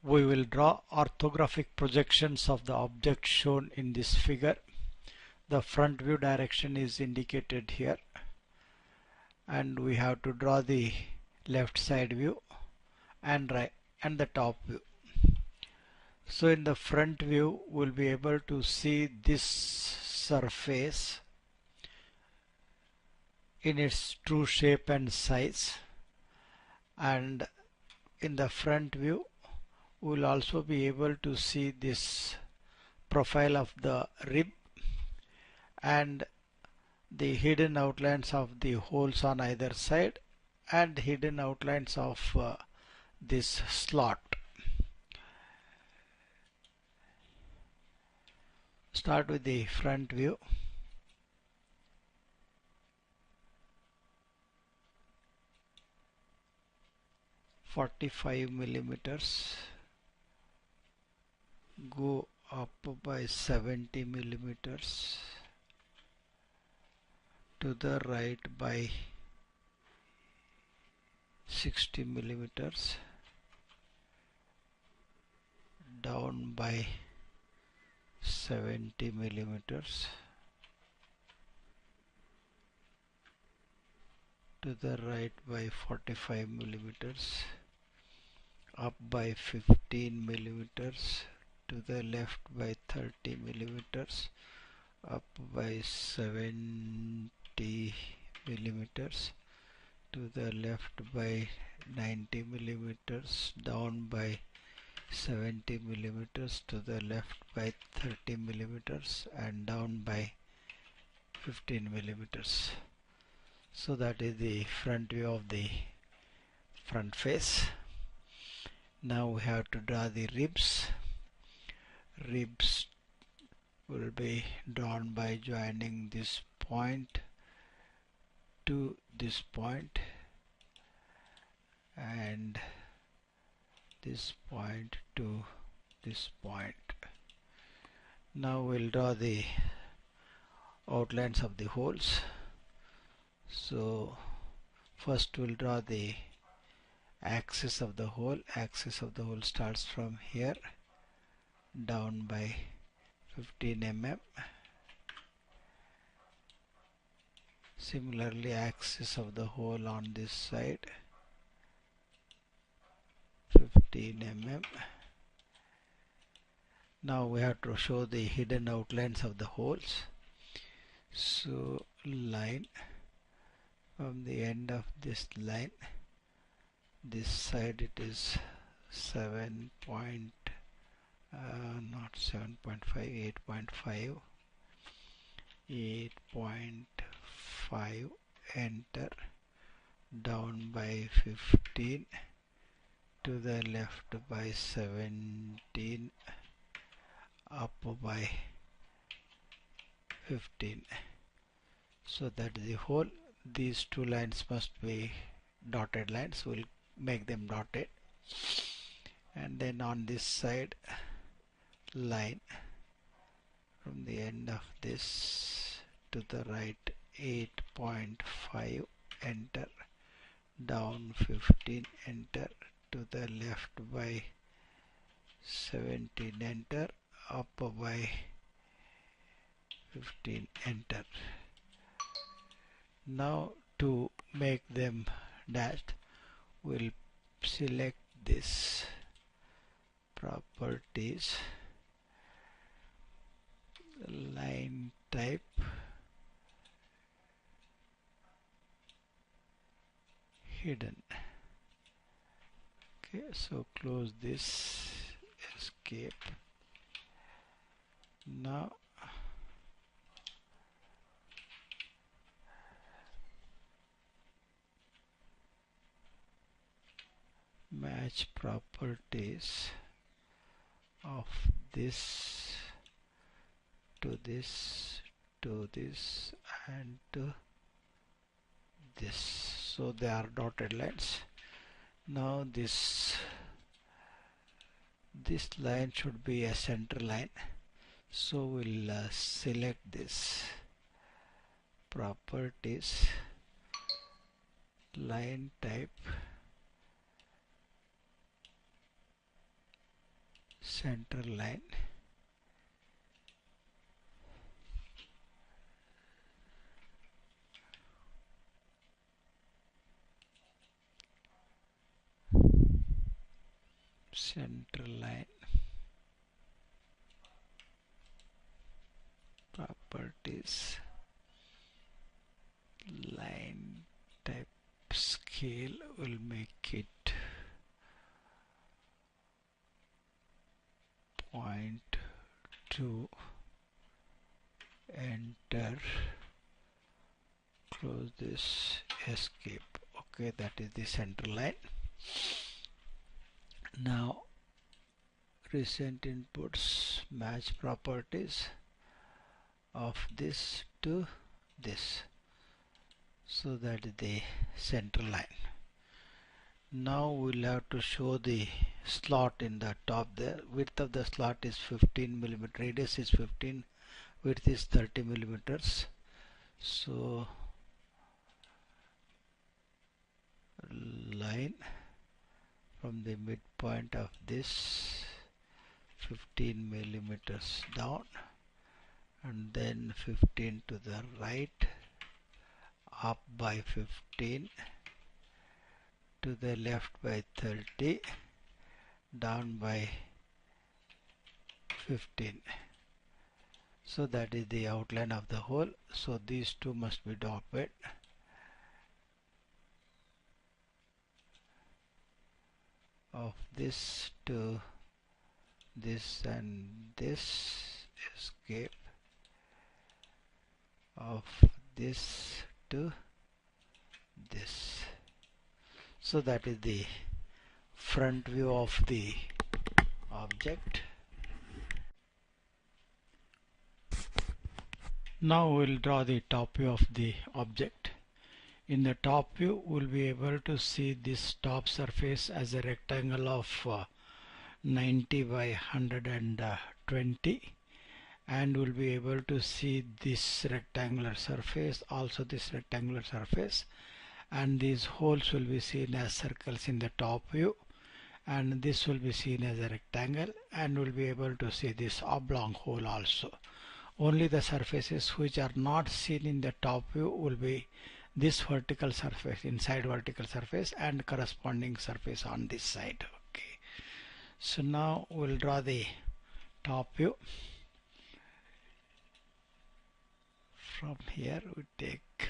We will draw orthographic projections of the object shown in this figure. The front view direction is indicated here, and we have to draw the left side view and right and the top view. So in the front view we'll be able to see this surface in its true shape and size, and in the front view we'll also be able to see this profile of the rib and the hidden outlines of the holes on either side and hidden outlines of this slot. Start with the front view. (45 mm), go up by 70 mm, to the right by 60 mm, down by 70 mm, to the right by 45 mm, up by 15 mm, to the left by 30 mm, up by 70 mm, to the left by 90 mm, down by 70 mm, to the left by 30 mm, and down by 15 mm. So that is the front view of the front face. Now we have to draw the ribs. Ribs will be drawn by joining this point to this point and this point to this point. Now we'll draw the outlines of the holes. So first we'll draw the axis of the hole. Axis of the hole starts from here down by 15 mm. Similarly, axis of the hole on this side 15 mm. Now we have to show the hidden outlines of the holes. So line from the end of this line, this side it is 7 point, not 7.5, 8.5, 8.5, enter, down by 15, to the left by 17, up by 15. So that is the whole. These two lines must be dotted lines. We'll make them dotted. And then on this side, line from the end of this to the right 8.5, enter, down 15, enter, to the left by 17, enter, up by 15, enter. Now to make them dashed, we'll select this properties, line type, hidden. Okay, so close this, escape. Now match properties of this to this to this and to this. So they are dotted lines. Now this line should be a center line. So we'll select this properties, line type, center line, properties, line type scale, will make it 0.2, enter, close this, escape. Okay, that is the center line. Now recent inputs match properties of this to this, so that is the center line. Now we'll have to show the slot in the top there. Width of the slot is 15 millimeter, radius is 15, width is 30 millimeters. So line from the midpoint of this 15 millimeters down, and then 15 to the right, up by 15, to the left by 30, down by 15. So that is the outline of the hole. So these two must be dotted. Of this to this and this, escape, of this to this. So that is the front view of the object. Now we'll draw the top view of the object. In the top view, we'll be able to see this top surface as a rectangle of 90 by 120, and we'll be able to see this rectangular surface, also this rectangular surface, and these holes will be seen as circles in the top view, and this will be seen as a rectangle, and we'll be able to see this oblong hole also. Only the surfaces which are not seen in the top view will be this vertical surface, inside vertical surface, and corresponding surface on this side. Okay, so now we'll draw the top view. From here we take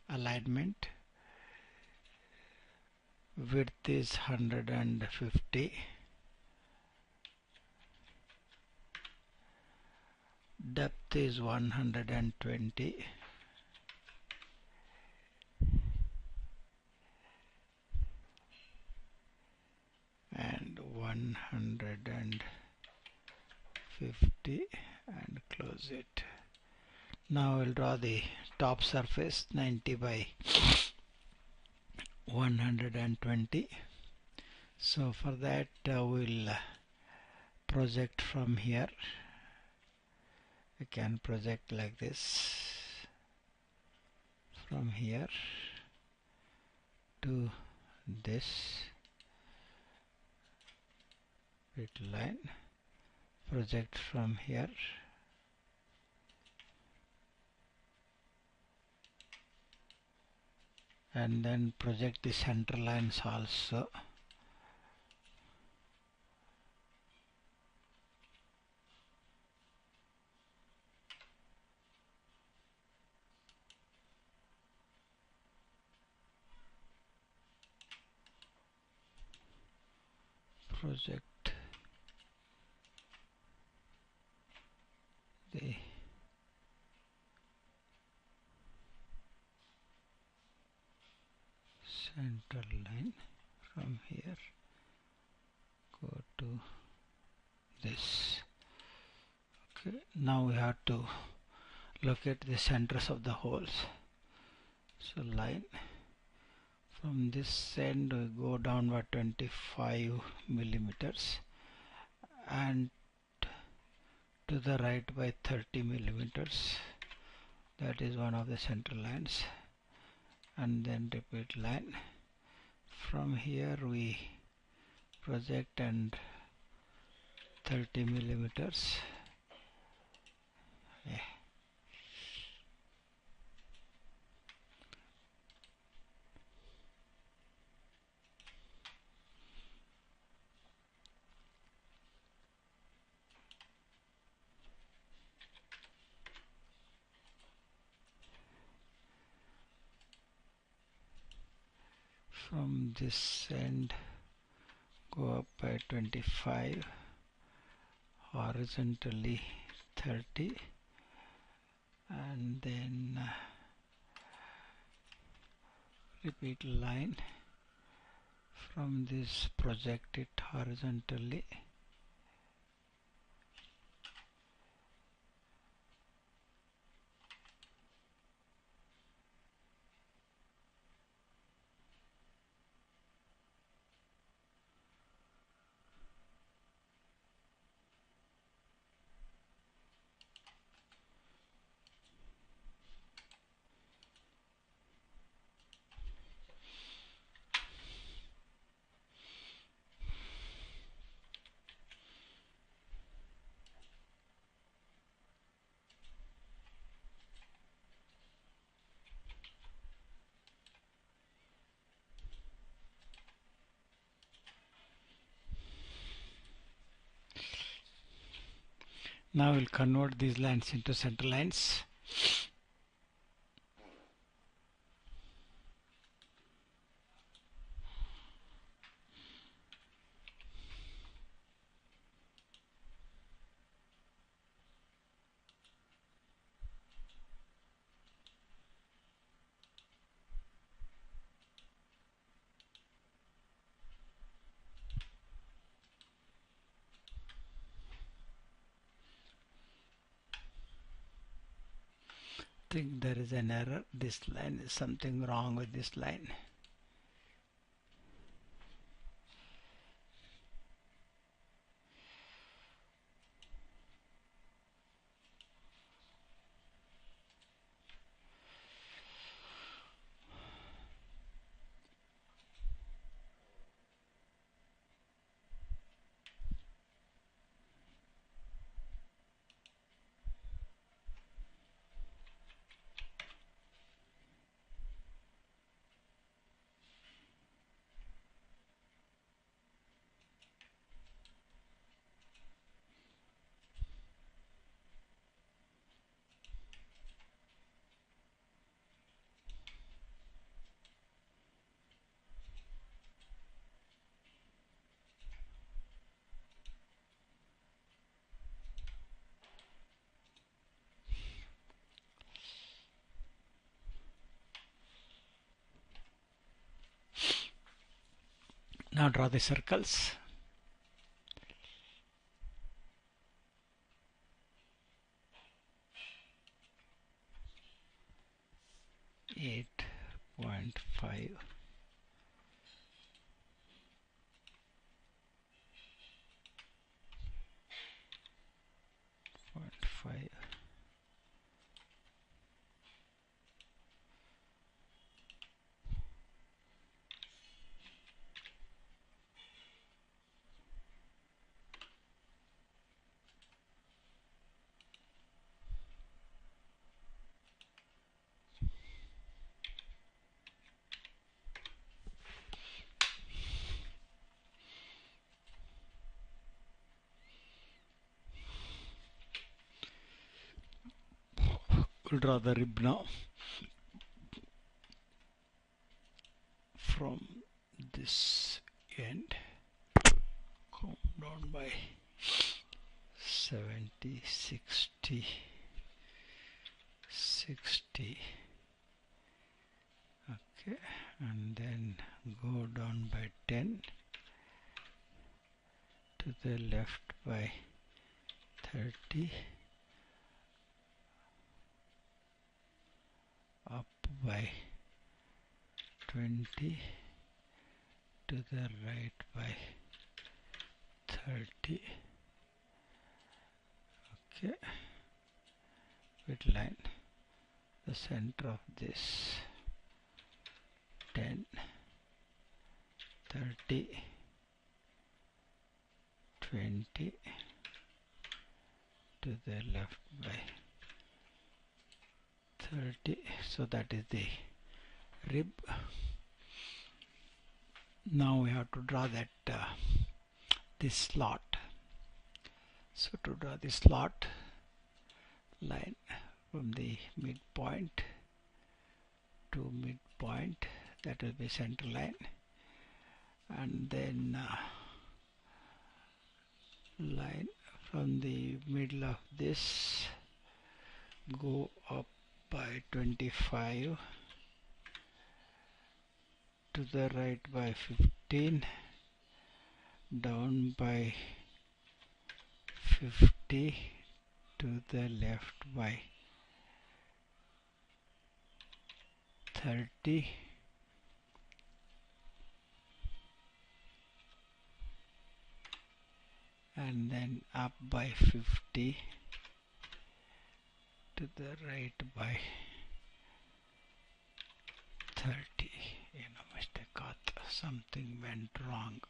alignment, width is 150, depth is 120, and 150, and close it. Now we'll draw the top surface, 90 by 120. So for that we'll project from here. We can project like this, from here to this line, project from here, and then project the center lines also. Project the center line from here, go to this. Okay, now we have to locate the centers of the holes. So line from this end we go down by 25 millimeters, and to the right by 30 millimeters. That is one of the center lines, and then repeat line. From here we project and 30 millimeters. Yeah. From this end, go up by 25, horizontally 30, and then repeat line. From this, project it horizontally. Now we'll convert these lines into center lines. Think there is an error. This line is something wrong with this line. Now draw the circles. Eight 0.5, 0.5, we'll draw the rib now. From this end, come down by 70, 60, 60. Okay, and then go down by 10, to the left by 30, up by 20, to the right by 30. Okay, with line, the center of this 10, 30, 20, to the left by 30. So that is the rib. Now we have to draw that this slot. So to draw the slot line from the midpoint to midpoint, that will be center line, and then line from the middle of this go up by 25, to the right by 15, down by 50, to the left by 30, and then up by 50, to the right by 30. Mistake, something went wrong.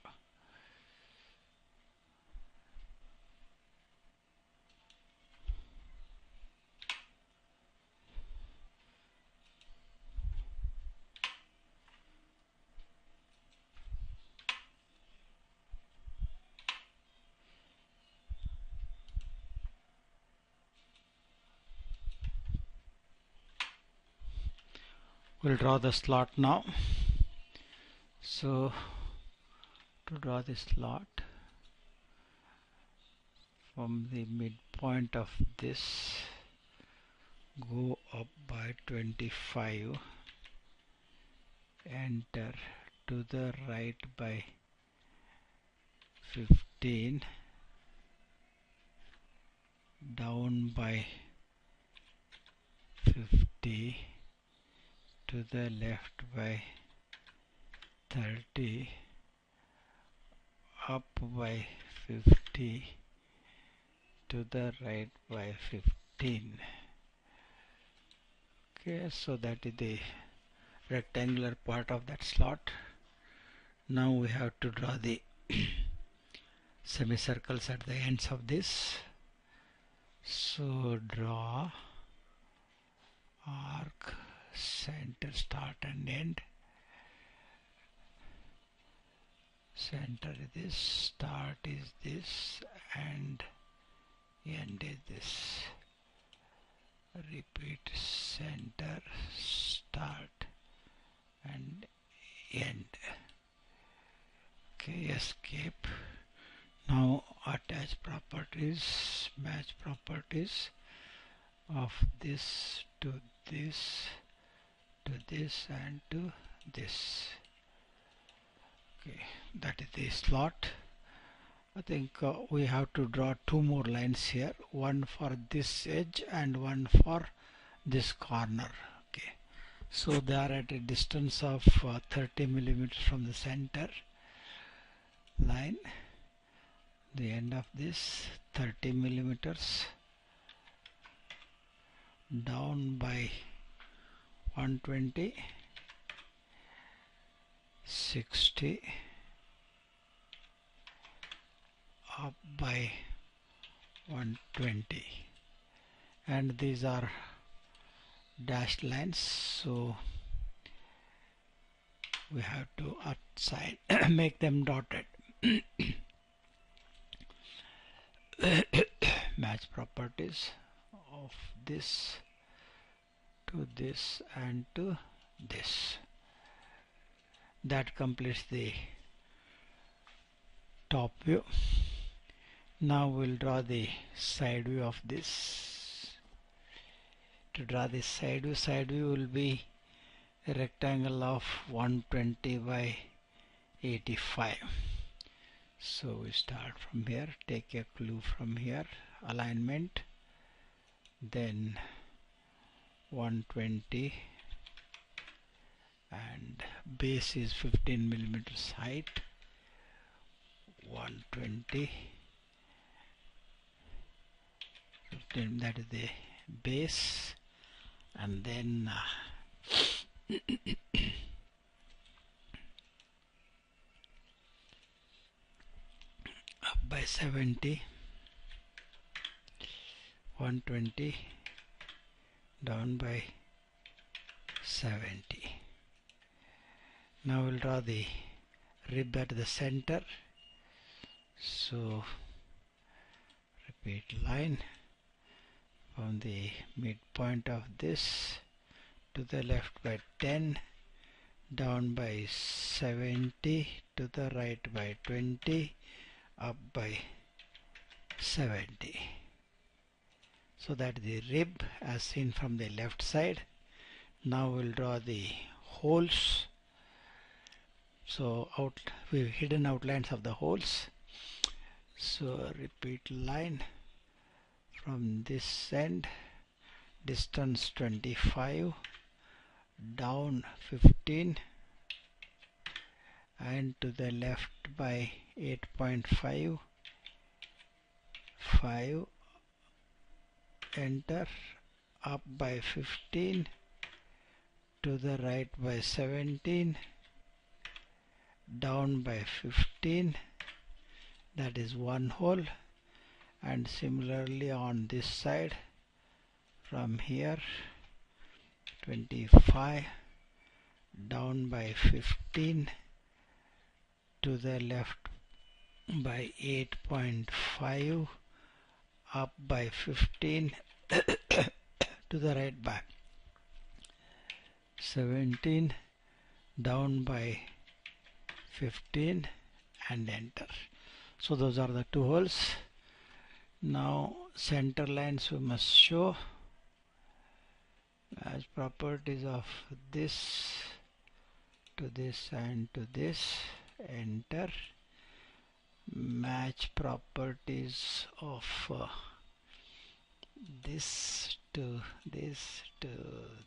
We'll draw the slot now. So to draw the slot from the midpoint of this, go up by 25, enter, to the right by 15, down by 50, to the left by 30, up by 50, to the right by 15. Okay, so that is the rectangular part of that slot. Now we have to draw the semicircles at the ends of this. So draw arc, center, start and end. Center is this, start is this, and end is this. Repeat, center, start and end. Okay, escape. Now attach properties, match properties of this to this, to this and to this. Okay, that is the slot. I think we have to draw two more lines here, one for this edge and one for this corner. Okay, so they are at a distance of 30 millimeters from the center line. The end of this 30 millimeters, down by 120, 60, up by 120, and these are dashed lines, so we have to outside make them dotted. Match properties of this to this and to this. That completes the top view. Now we'll draw the side view of this. To draw the side view will be a rectangle of 120 by 85. So we start from here, take a clue from here, alignment, then 120, and base is 15 millimeters height, 120, 15, that is the base, and then up by 70, 120 down by 70. Now we'll draw the rib at the center. So repeat line from the midpoint of this to the left by 10, down by 70, to the right by 20, up by 70. So that the rib as seen from the left side. Now we'll draw the holes. So we've hidden outlines of the holes. So repeat line from this end, distance 25, down 15, and to the left by 8.5, 5, enter, up by 15, to the right by 17, down by 15, that is one hole. And similarly on this side, from here 25, down by 15, to the left by 8.5, up by 15, to the right by 17, down by 15, and enter. So those are the two holes. Now center lines we must show as properties of this to this and to this, enter. Match properties of this to this to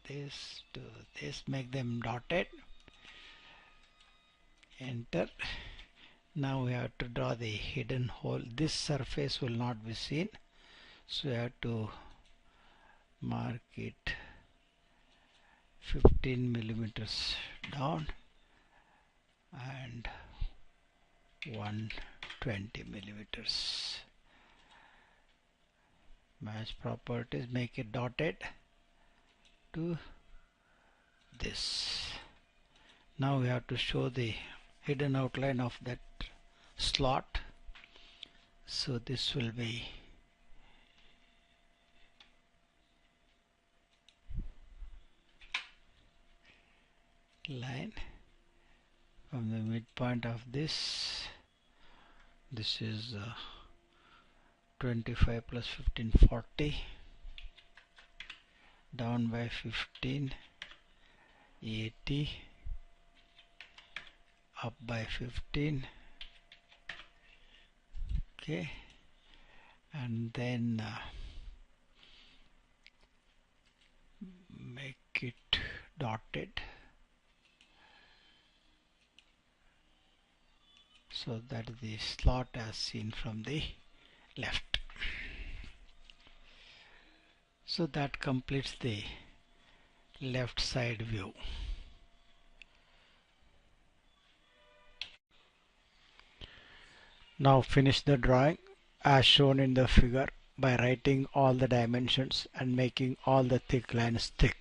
this to this, make them dotted, enter. Now we have to draw the hidden hole. This surface will not be seen, so we have to mark it 15 millimeters down and 120 millimeters. Match properties, make it dotted to this. Now we have to show the hidden outline of that slot. So this will be line from the midpoint of this. This is 25 plus 15, 40, down by 15, 80, up by 15, okay, and then make it dotted so that the slot as seen from the left. So that completes the left side view. Now finish the drawing as shown in the figure by writing all the dimensions and making all the thick lines thick.